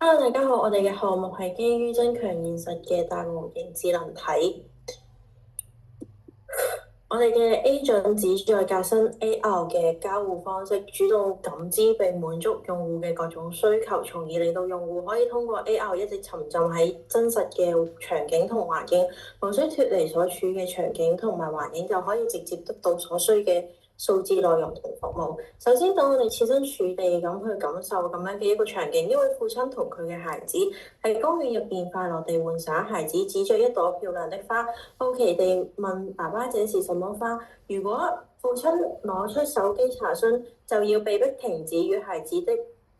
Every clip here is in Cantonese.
Hello，大家好，我哋嘅項目係基於增強現實嘅大模型智能體。我哋嘅 agent 旨在革新 AR 嘅交互方式，主動感知並滿足用戶嘅各種需求，從而令到用戶可以通過 AR 一直沉浸喺真實嘅場景同環境，無需脫離所處嘅場景同埋環境，就可以直接得到所需嘅數字內容同服務。首先，等我哋設身處地咁去感受咁樣嘅一個場景，一位父親同佢嘅孩子喺公園入邊快樂地玩耍，孩子指着一朵漂亮的花，好奇地問爸爸這是什麼花。如果父親攞出手機查詢，就要被迫停止與孩子的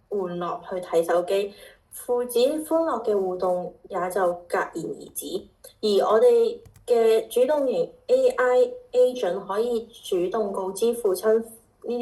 玩樂去睇手機，父子歡樂嘅互動也就戛然而止。而我哋嘅主動型 AI agent 可以主動告知父親呢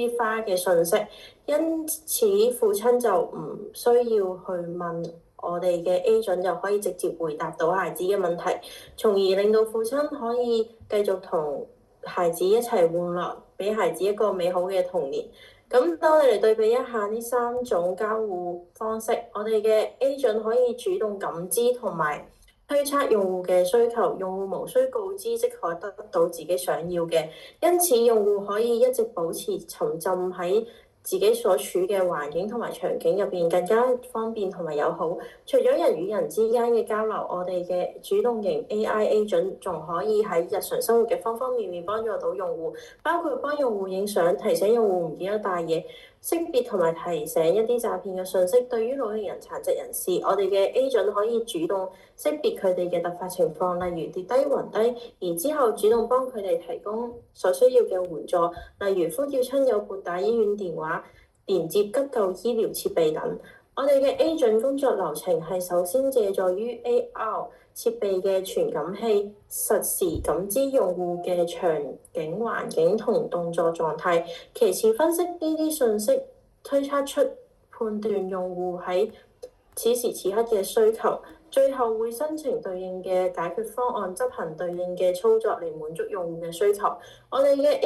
啲花嘅信息，因此父親就唔需要去問我哋嘅 agent，就可以直接回答到孩子嘅問題，從而令到父親可以繼續同孩子一齊玩樂，俾孩子一個美好嘅童年。咁當我哋嚟對比一下呢三種交互方式，我哋嘅 agent 可以主動感知同埋推測用戶嘅需求，用戶無需告知即可得到自己想要嘅，因此用戶可以一直保持沉浸喺自己所處嘅環境同埋場景入邊，更加方便同埋友好。除咗人與人之間嘅交流，我哋嘅主動型 AI agent 仲可以喺日常生活嘅方方面面幫助到用戶，包括幫用戶影相，提醒用戶唔記得帶嘢，識別同埋提醒一啲詐騙嘅信息。對於老年人、殘疾人士，我哋嘅 agent 可以主動識別佢哋嘅突發情況，例如跌低、暈低，然之後主動幫佢哋提供所需要嘅援助，例如呼叫親友、撥打醫院電話、連接急救醫療設備等。我哋嘅 agent 工作流程係首先借助於 AR 設備嘅傳感器，實時感知用戶嘅場景環境同動作狀態，其次分析呢啲信息，推測出判斷用戶喺此時此刻嘅需求，最後會生成對應嘅解決方案，執行對應嘅操作嚟滿足用戶嘅需求。我哋嘅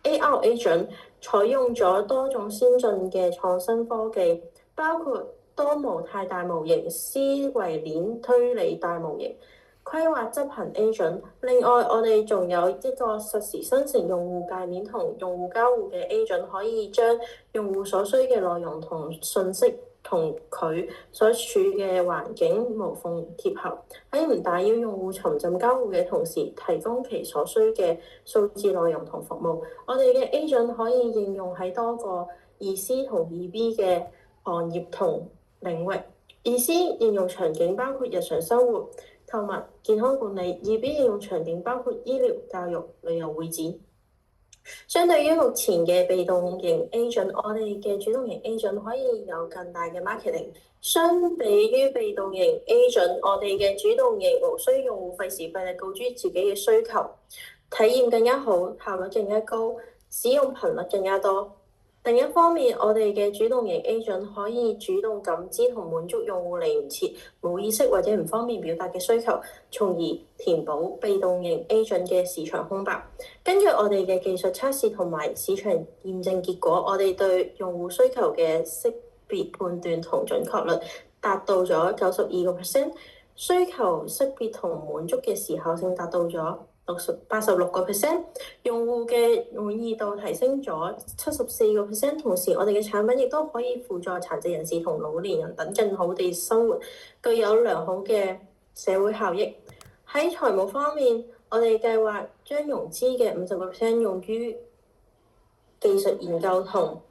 AR agent 採用咗多種先進嘅創新科技，包括多模態大模型、思維鏈推理大模型、規劃執行 agent。另外，我哋仲有一個實時生成用戶界面同用戶交互嘅 agent，可以將用戶所需嘅內容同信息同佢所處嘅環境無縫貼合，喺唔打擾用戶沉浸交互嘅同時，提供其所需嘅數字內容同服務。我哋嘅 agent 可以應用喺多個二 C 同二 B 嘅行業同領域。二 C 應用場景包括日常生活、購物、健康管理；二 B 應用場景包括醫療、教育、旅遊、會展。相對於目前嘅被動型 agent，我哋嘅主動型 agent 可以有更大嘅 marketing。相比於被動型 agent，我哋嘅主動型無需用戶費時費力告知自己嘅需求，體驗更加好，效率更加高，使用頻率更加多。另一方面，我哋嘅主動型 agent 可以主動感知同滿足用戶嚟唔切、冇意識或者唔方便表達嘅需求，從而填補被動型 agent 嘅市場空白。根據我哋嘅技術測試同埋市場驗證結果，我哋對用戶需求嘅識別判斷同準確率達到咗92%，需求識別同滿足嘅時效性達到咗86%，用戶嘅滿意度提升咗74%，同時我哋嘅產品亦都可以輔助殘疾人士同老年人等更好地生活，具有良好嘅社會效益。喺財務方面，我哋計劃將融資嘅50%用於技術研究同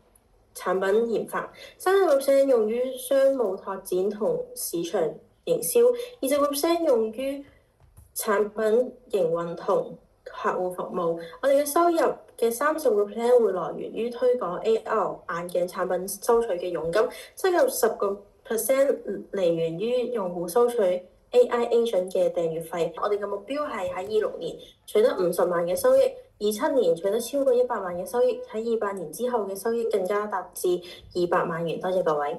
產品研發，30% 用於商務拓展同市場營銷，20% 用於產品營運同客戶服務。我哋嘅收入嘅30% 會來源於推廣 AR 眼鏡產品收取嘅佣金，收入10% 嚟源於用戶收取 AI agent 嘅訂閱費。我哋嘅目標係喺26年取得50萬嘅收益，27年取得超過100萬嘅收益，喺28年之後嘅收益更加達至200萬元。多謝各位。